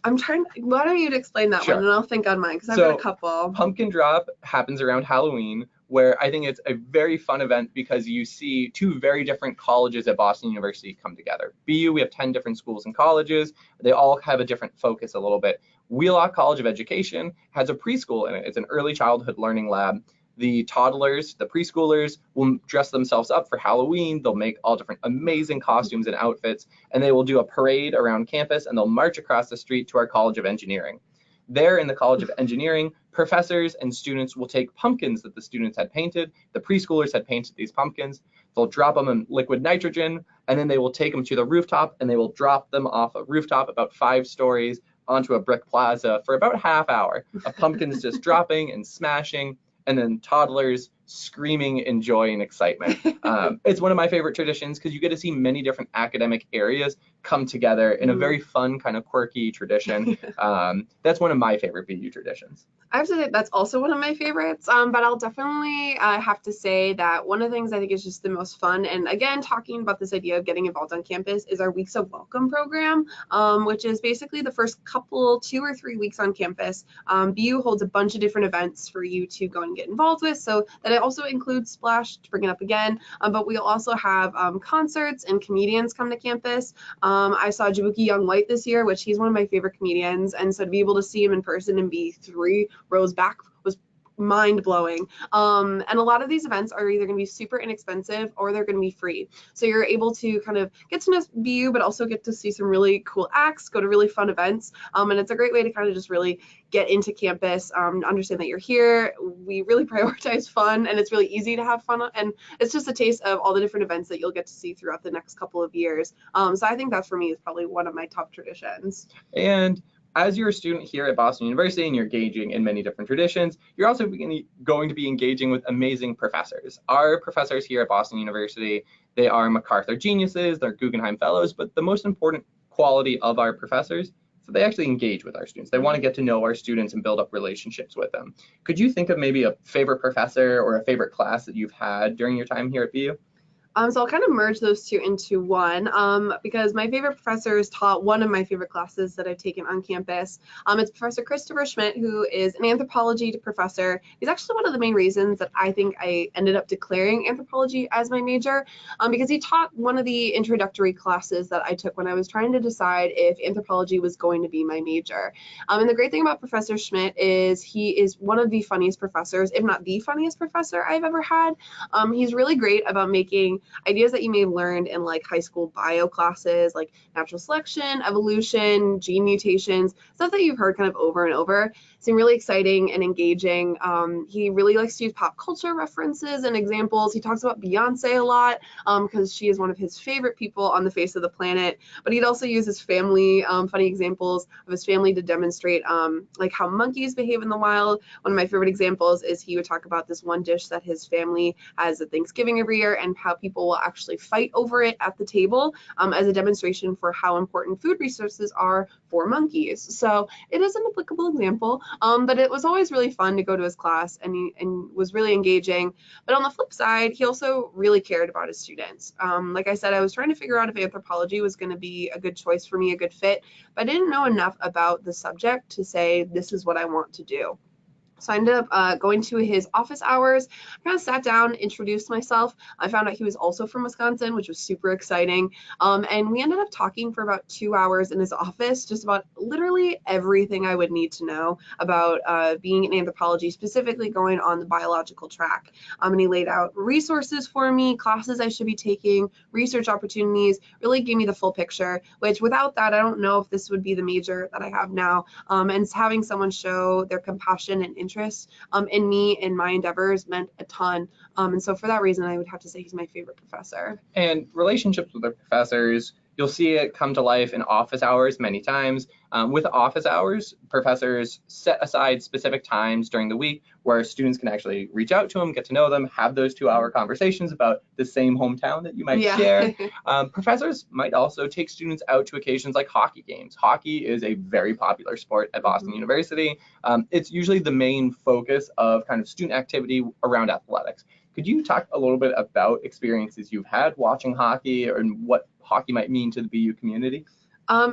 Why don't you explain that Sure. one and I'll think on mine because I've got a couple. Pumpkin drop happens around Halloween, where I think it's a very fun event because you see two very different colleges at Boston University come together. BU, we have 10 different schools and colleges. They all have a different focus a little bit. Wheelock College of Education has a preschool in it. It's an early childhood learning lab. The toddlers, the preschoolers will dress themselves up for Halloween. They'll make all different amazing costumes and outfits, and they will do a parade around campus, and they'll march across the street to our College of Engineering. There in the College of Engineering, professors and students will take pumpkins that the students had painted. The preschoolers had painted these pumpkins. They'll drop them in liquid nitrogen, and then they will take them to the rooftop, and they will drop them off a rooftop about 5 stories onto a brick plaza for about a half hour of pumpkins just dropping and smashing, and then toddlers screaming in joy and excitement. It's one of my favorite traditions because you get to see many different academic areas come together in a very fun, kind of quirky tradition. That's one of my favorite BU traditions. I have to say that's also one of my favorites, but I'll definitely have to say that one of the things I think is just the most fun, and again, talking about this idea of getting involved on campus, is our Weeks of Welcome program, which is basically the first 2 or 3 weeks on campus. BU holds a bunch of different events for you to go and get involved with, so that it also includes Splash, to bring it up again, but we'll also have concerts and comedians come to campus. I saw Jabuki Young White this year, which he's one of my favorite comedians, and so to be able to see him in person and be 3 rows back was mind-blowing. And a lot of these events are either going to be super inexpensive or they're going to be free. So you're able to kind of get to know BU, but also get to see some really cool acts, go to really fun events. And it's a great way to kind of just really get into campus, understand that you're here. We really prioritize fun, and it's really easy to have fun. And it's just a taste of all the different events that you'll get to see throughout the next couple of years. So I think that for me is probably one of my top traditions. And as you're a student here at Boston University and you're engaging in many different traditions, you're also going to be engaging with amazing professors. Our professors here at Boston University, they are MacArthur geniuses, they're Guggenheim fellows, but the most important quality of our professors, so they actually engage with our students. They want to get to know our students and build up relationships with them. Could you think of maybe a favorite professor or a favorite class that you've had during your time here at BU? So I'll kind of merge those two into one, because my favorite professors taught one of my favorite classes that I've taken on campus. It's Professor Christopher Schmidt, who is an anthropology professor. He's actually one of the main reasons that I think I ended up declaring anthropology as my major, because he taught one of the introductory classes that I took when I was trying to decide if anthropology was going to be my major. And the great thing about Professor Schmidt is he is one of the funniest professors, if not the funniest professor I've ever had. He's really great about making ideas that you may have learned in like high school bio classes, like natural selection, evolution, gene mutations, stuff that you've heard kind of over and over, seem really exciting and engaging. He really likes to use pop culture references and examples. He talks about Beyonce a lot because she is one of his favorite people on the face of the planet, but he'd also use his family, funny examples of his family to demonstrate like how monkeys behave in the wild. One of my favorite examples is he would talk about this one dish that his family has at Thanksgiving every year and how people will actually fight over it at the table as a demonstration for how important food resources are for monkeys. So it is an applicable example, but it was always really fun to go to his class, and was really engaging. But on the flip side, he also really cared about his students. Like I said, I was trying to figure out if anthropology was going to be a good choice for me, a good fit, but I didn't know enough about the subject to say this is what I want to do. So I ended up going to his office hours. I kind of sat down, introduced myself. I found out he was also from Wisconsin, which was super exciting. And we ended up talking for about 2 hours in his office, just about literally everything I would need to know about being in anthropology, specifically going on the biological track. And he laid out resources for me, classes I should be taking, research opportunities, really gave me the full picture, which without that, I don't know if this would be the major that I have now. And having someone show their compassion and interest in me and my endeavors meant a ton. And so for that reason, I would have to say he's my favorite professor. And relationships with the professors, you'll see it come to life in office hours many times. With office hours, professors set aside specific times during the week where students can actually reach out to them, get to know them, have those 2-hour conversations about the same hometown that you might share. Professors might also take students out to occasions like hockey games. Hockey is a very popular sport at Boston University. It's usually the main focus of kind of student activity around athletics. Could you talk a little bit about experiences you've had watching hockey and what hockey might mean to the BU community?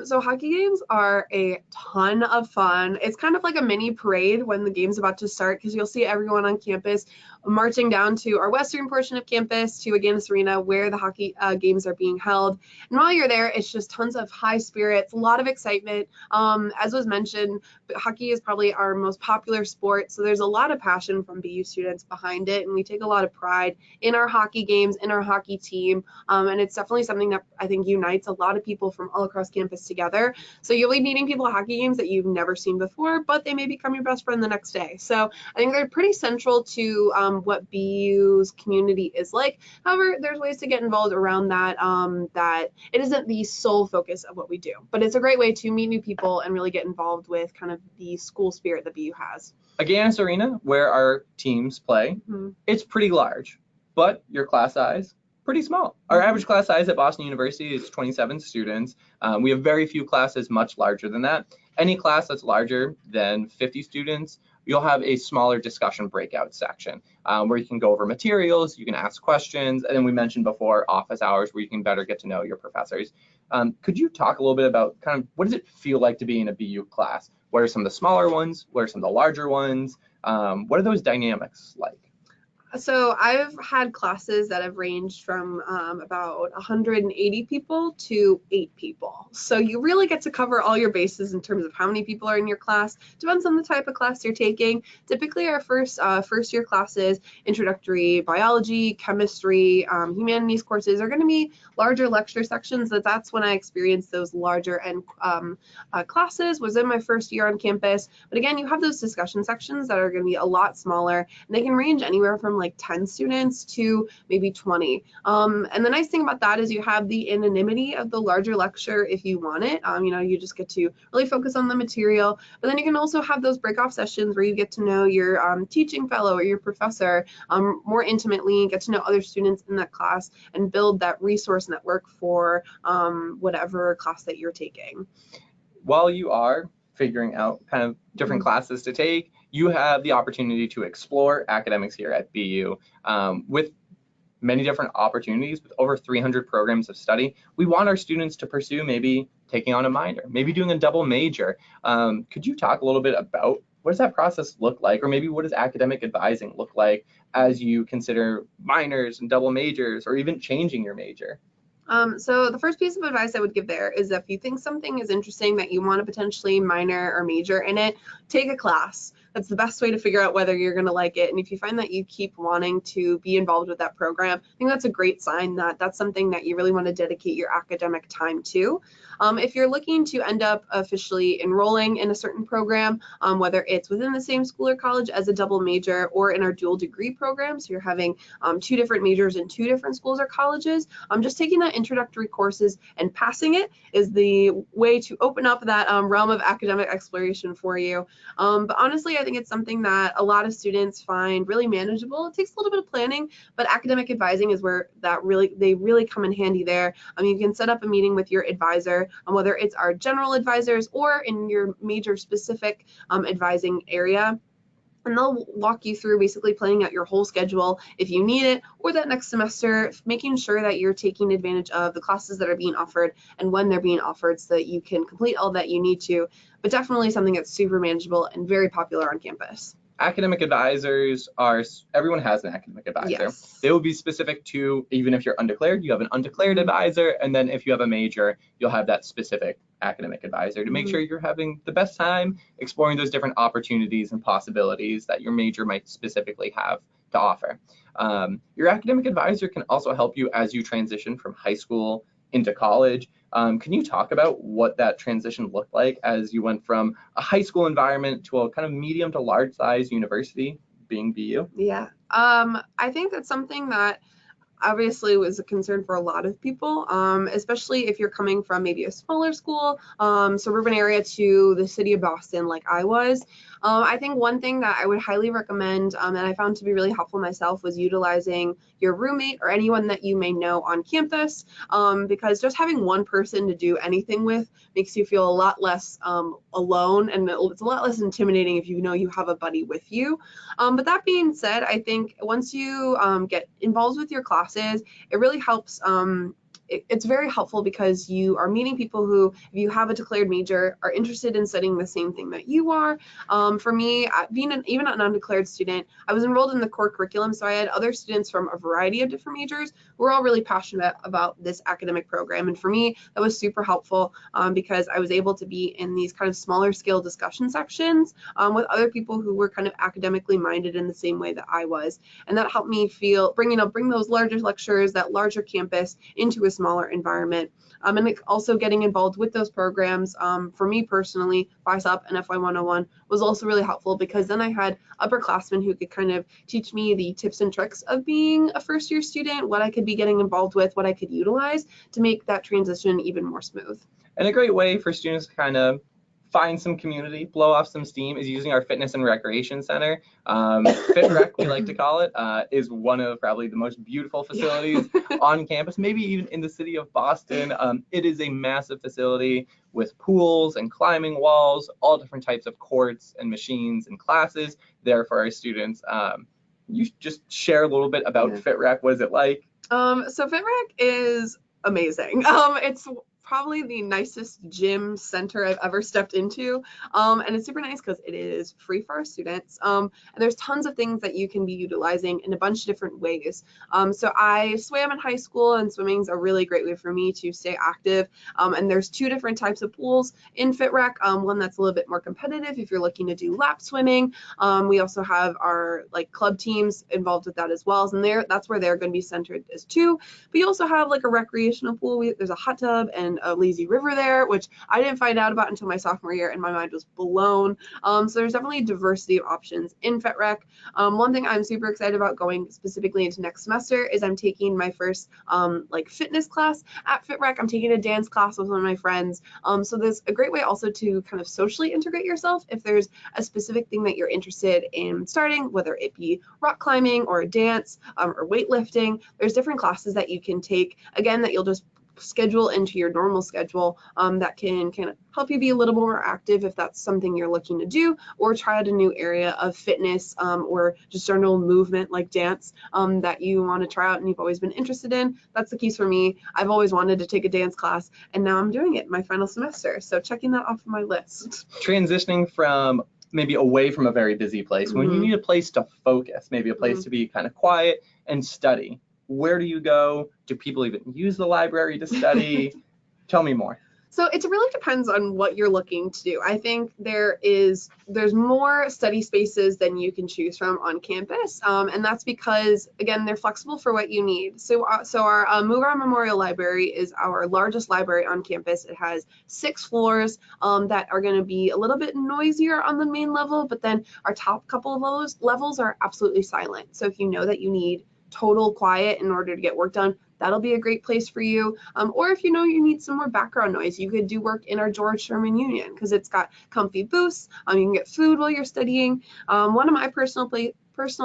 So hockey games are a ton of fun. It's kind of like a mini parade when the game's about to start, because you'll see everyone on campus marching down to our western portion of campus to Agganis Arena where the hockey games are being held. And while you're there, it's just tons of high spirits, a lot of excitement. As was mentioned, hockey is probably our most popular sport, so there's a lot of passion from BU students behind it, and we take a lot of pride in our hockey games, in our hockey team, and it's definitely something that I think unites a lot of people from all across campus together. So you'll be meeting people at hockey games that you've never seen before, but they may become your best friend the next day. So I think they're pretty central to what BU's community is like. However, there's ways to get involved around that, that it isn't the sole focus of what we do, but it's a great way to meet new people and really get involved with kind of the school spirit that BU has. Agganis Arena, where our teams play, it's pretty large, but your class size, pretty small. Our average class size at Boston University is 27 students. We have very few classes much larger than that. Any class that's larger than 50 students, you'll have a smaller discussion breakout section where you can go over materials, you can ask questions, and then we mentioned before office hours where you can better get to know your professors. Could you talk a little bit about kind of what does it feel like to be in a BU class? What are some of the smaller ones? What are some of the larger ones? What are those dynamics like? So I've had classes that have ranged from about 180 people to 8 people. So you really get to cover all your bases in terms of how many people are in your class. Depends on the type of class you're taking. Typically our first year classes, introductory biology, chemistry, humanities courses are going to be larger lecture sections. That's when I experienced those larger end classes, was in my first year on campus. But again, you have those discussion sections that are going to be a lot smaller, and they can range anywhere from like 10 students to maybe 20. And the nice thing about that is you have the anonymity of the larger lecture if you want it. You just get to really focus on the material, but then you can also have those break-off sessions where you get to know your teaching fellow or your professor more intimately, get to know other students in that class, and build that resource network for whatever class that you're taking. While you are figuring out kind of different classes to take, you have the opportunity to explore academics here at BU with many different opportunities. With over 300 programs of study, we want our students to pursue maybe taking on a minor, maybe doing a double major. Could you talk a little bit about what does that process look like, or maybe what does academic advising look like as you consider minors and double majors, or even changing your major? So the first piece of advice I would give there is if you think something is interesting that you want to potentially minor or major in it, take a class. That's the best way to figure out whether you're going to like it. And if you find that you keep wanting to be involved with that program, I think that's a great sign that that's something that you really want to dedicate your academic time to. If you're looking to end up officially enrolling in a certain program, whether it's within the same school or college as a double major or in our dual degree program, so you're having 2 different majors in 2 different schools or colleges, just taking that introductory courses and passing it is the way to open up that realm of academic exploration for you. But honestly, I think it's something that a lot of students find really manageable. It takes a little bit of planning, but academic advising is where they really come in handy there. You can set up a meeting with your advisor, whether it's our general advisors or in your major specific advising area. And they'll walk you through basically planning out your whole schedule if you need it, or that next semester, making sure that you're taking advantage of the classes that are being offered and when they're being offered so that you can complete all that you need to, but definitely something that's super manageable and very popular on campus. Academic advisors are, everyone has an academic advisor. Yes. They will be specific to, even if you're undeclared, you have an undeclared advisor, and then if you have a major, you'll have that specific academic advisor to make sure you're having the best time exploring those different opportunities and possibilities that your major might specifically have to offer. Your academic advisor can also help you as you transition from high school into college. Can you talk about what that transition looked like as you went from a high school environment to a kind of medium to large size university being BU? Yeah. I think that's something that obviously was a concern for a lot of people, especially if you're coming from maybe a smaller school, suburban area to the city of Boston like I was. I think one thing that I would highly recommend, and I found to be really helpful myself, was utilizing your roommate or anyone that you may know on campus, because just having one person to do anything with makes you feel a lot less alone, and it's a lot less intimidating if you know you have a buddy with you. But that being said, I think once you get involved with your classes, it really helps. It's very helpful because you are meeting people who, if you have a declared major, are interested in studying the same thing that you are. For me, being even an undeclared student, I was enrolled in the core curriculum, so I had other students from a variety of different majors who were all really passionate about this academic program. And for me, that was super helpful because I was able to be in these kind of smaller scale discussion sections with other people who were kind of academically minded in the same way that I was. And that helped me bring those larger lectures, that larger campus into a smaller environment. And also getting involved with those programs, for me personally, FISOP and FY 101 was also really helpful because then I had upperclassmen who could kind of teach me the tips and tricks of being a first year student, what I could be getting involved with, what I could utilize to make that transition even more smooth. And a great way for students to kind of find some community, blow off some steam, is using our fitness and recreation center. FitRec, we like to call it, is one of probably the most beautiful facilities on campus, maybe even in the city of Boston. It is a massive facility with pools and climbing walls, all different types of courts and machines and classes there for our students. You just share a little bit about FitRec. What is it like? So FitRec is amazing. It's probably the nicest gym center I've ever stepped into. And it's super nice because it is free for our students. And there's tons of things that you can be utilizing in a bunch of different ways. So I swam in high school, and swimming's a really great way for me to stay active. And there's two different types of pools in FitRec. One that's a little bit more competitive if you're looking to do lap swimming. We also have our club teams involved with that as well. And that's where they're going to be centered as too. But you also have a recreational pool. There's a hot tub and a lazy river there, which I didn't find out about until my sophomore year, and my mind was blown. So there's definitely a diversity of options in FitRec. One thing I'm super excited about going specifically into next semester is I'm taking my first fitness class at FitRec. I'm taking a dance class with one of my friends. So there's a great way also to kind of socially integrate yourself if there's a specific thing that you're interested in starting, whether it be rock climbing or a dance or weightlifting. There's different classes that you can take, again, that you'll just schedule into your normal schedule that can kind of help you be a little more active if that's something you're looking to do, or try out a new area of fitness or just general movement like dance that you want to try out and you've always been interested in. That's the case for me. I've always wanted to take a dance class, and now I'm doing it in my final semester. So checking that off of my list. Transitioning from maybe away from a very busy place, when you need a place to focus, maybe a place to be kind of quiet and study, where do you go? Do people even use the library to study? Tell me more. So it really depends on what you're looking to do. I think there's more study spaces than you can choose from on campus, and that's because, again, they're flexible for what you need. So our Mugar Memorial Library is our largest library on campus. It has 6 floors that are going to be a little bit noisier on the main level, but then our top couple of those levels are absolutely silent. So if you know that you need total quiet in order to get work done, that'll be a great place for you. Or if you know you need some more background noise, you could do work in our George Sherman Union because it's got comfy booths. You can get food while you're studying. One of my personal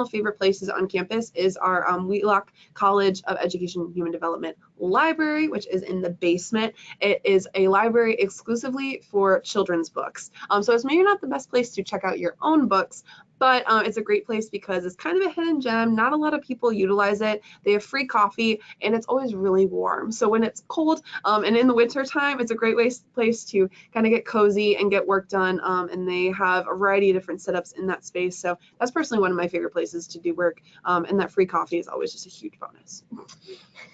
favorite places on campus is our Wheatlock College of Education and Human Development library, which is in the basement. It is a library exclusively for children's books. So it's maybe not the best place to check out your own books, but it's a great place because it's kind of a hidden gem. Not a lot of people utilize it. They have free coffee, and it's always really warm. So when it's cold and in the winter time, it's a great place to kind of get cozy and get work done. And they have a variety of different setups in that space. So that's personally one of my favorite places to do work. And that free coffee is always just a huge bonus.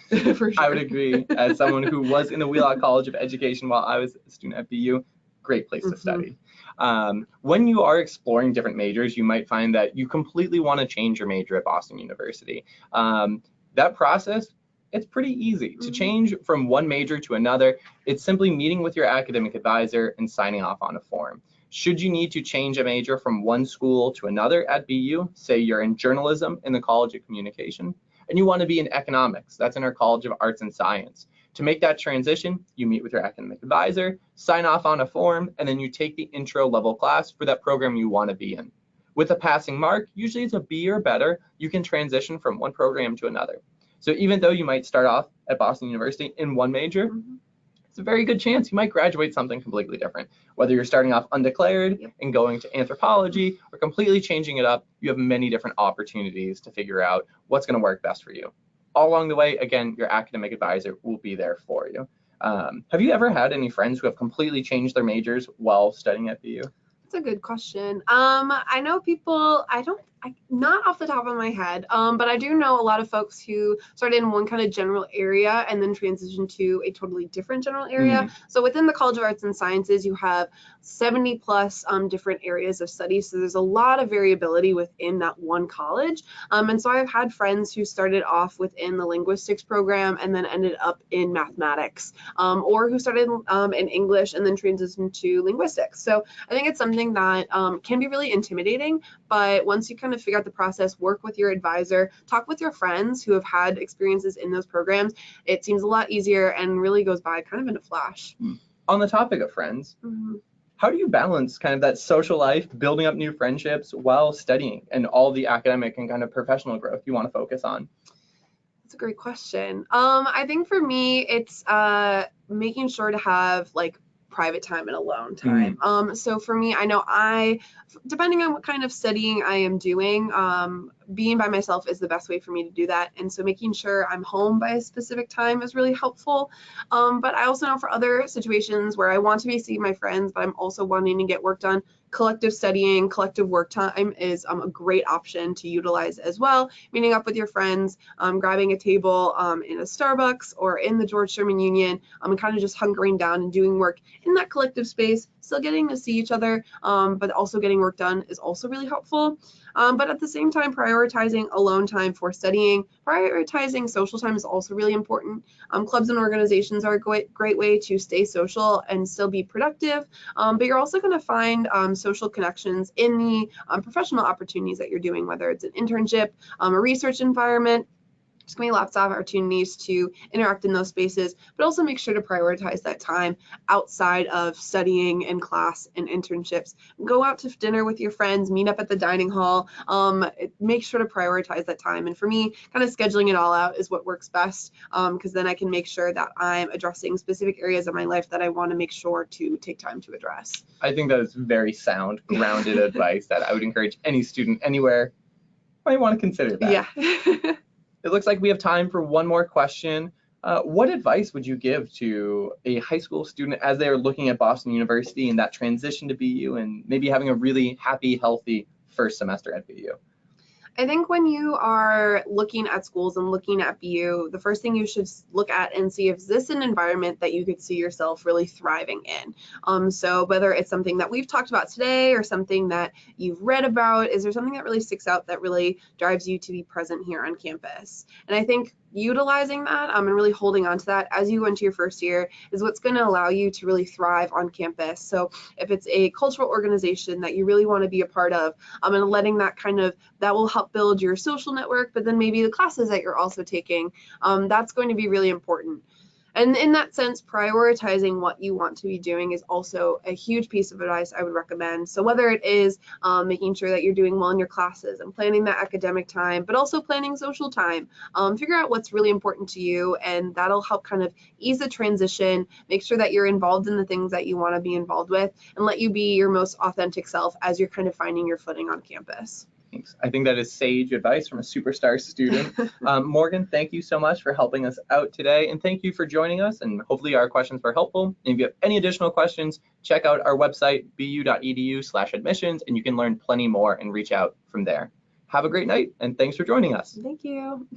For sure. I would agree. As someone who was in the Wheelock College of Education while I was a student at BU, great place to study. When you are exploring different majors, you might find that you completely want to change your major at Boston University. That process, it's pretty easy to change from one major to another. It's simply meeting with your academic advisor and signing off on a form. Should you need to change a major from one school to another at BU, say you're in journalism in the College of Communication, and you want to be in economics, that's in our College of Arts and Science. To make that transition, you meet with your academic advisor, sign off on a form, and then you take the intro level class for that program you want to be in. With a passing mark, usually it's a B or better, you can transition from one program to another. So even though you might start off at Boston University in one major, it's a very good chance you might graduate something completely different. Whether you're starting off undeclared and going to anthropology or completely changing it up, you have many different opportunities to figure out what's going to work best for you. All along the way, again, your academic advisor will be there for you. Have you ever had any friends who have completely changed their majors while studying at BU? That's a good question. I know people, not off the top of my head, but I do know a lot of folks who started in one kind of general area and then transitioned to a totally different general area. So within the College of Arts and Sciences, you have 70 plus different areas of study. So there's a lot of variability within that one college. And so I've had friends who started off within the linguistics program and then ended up in mathematics, or who started in English and then transitioned to linguistics. So I think it's something that can be really intimidating, but once you kind of figure out the process, work with your advisor, talk with your friends who have had experiences in those programs, it seems a lot easier and really goes by kind of in a flash. On the topic of friends, how do you balance kind of that social life, building up new friendships while studying and all the academic and kind of professional growth you want to focus on? That's a great question. I think for me, it's making sure to have like private time and alone time. So for me, I know depending on what kind of studying I am doing, being by myself is the best way for me to do that. And so making sure I'm home by a specific time is really helpful. But I also know for other situations where I want to be seeing my friends, but I'm also wanting to get work done, collective studying, collective work time is a great option to utilize as well. Meeting up with your friends, grabbing a table in a Starbucks or in the George Sherman Union, and kind of just hunkering down and doing work in that collective space, still getting to see each other, but also getting work done is also really helpful. But at the same time, prioritizing alone time for studying, prioritizing social time is also really important. Clubs and organizations are a great way to stay social and still be productive, but you're also going to find social connections in the professional opportunities that you're doing, whether it's an internship, a research environment. There's going to be lots of opportunities to interact in those spaces, but also make sure to prioritize that time outside of studying and class and internships. Go out to dinner with your friends, meet up at the dining hall, make sure to prioritize that time. And for me, kind of scheduling it all out is what works best, because then I can make sure that I'm addressing specific areas of my life that I want to make sure to take time to address. I think that is very sound, grounded advice that I would encourage any student anywhere might want to consider that. Yeah. It looks like we have time for one more question. What advice would you give to a high school student as they are looking at Boston University and that transition to BU and maybe having a really happy, healthy first semester at BU? I think when you are looking at schools and looking at BU, the first thing you should look at and see if this is an environment that you could see yourself really thriving in. So whether it's something that we've talked about today or something that you've read about, is there something that really sticks out that really drives you to be present here on campus? And I think utilizing that and really holding on to that as you go into your first year is what's going to allow you to really thrive on campus. So if it's a cultural organization that you really want to be a part of, and letting that will help build your social network, but then maybe the classes that you're also taking, that's going to be really important. And in that sense, prioritizing what you want to be doing is also a huge piece of advice I would recommend. So whether it is making sure that you're doing well in your classes and planning that academic time, but also planning social time, figure out what's really important to you, and that'll help kind of ease the transition, make sure that you're involved in the things that you want to be involved with, and let you be your most authentic self as you're kind of finding your footing on campus. Thanks. I think that is sage advice from a superstar student. Morgan, thank you so much for helping us out today, and thank you for joining us, and hopefully our questions were helpful. And if you have any additional questions, check out our website, bu.edu/admissions, and you can learn plenty more and reach out from there. Have a great night, and thanks for joining us. Thank you.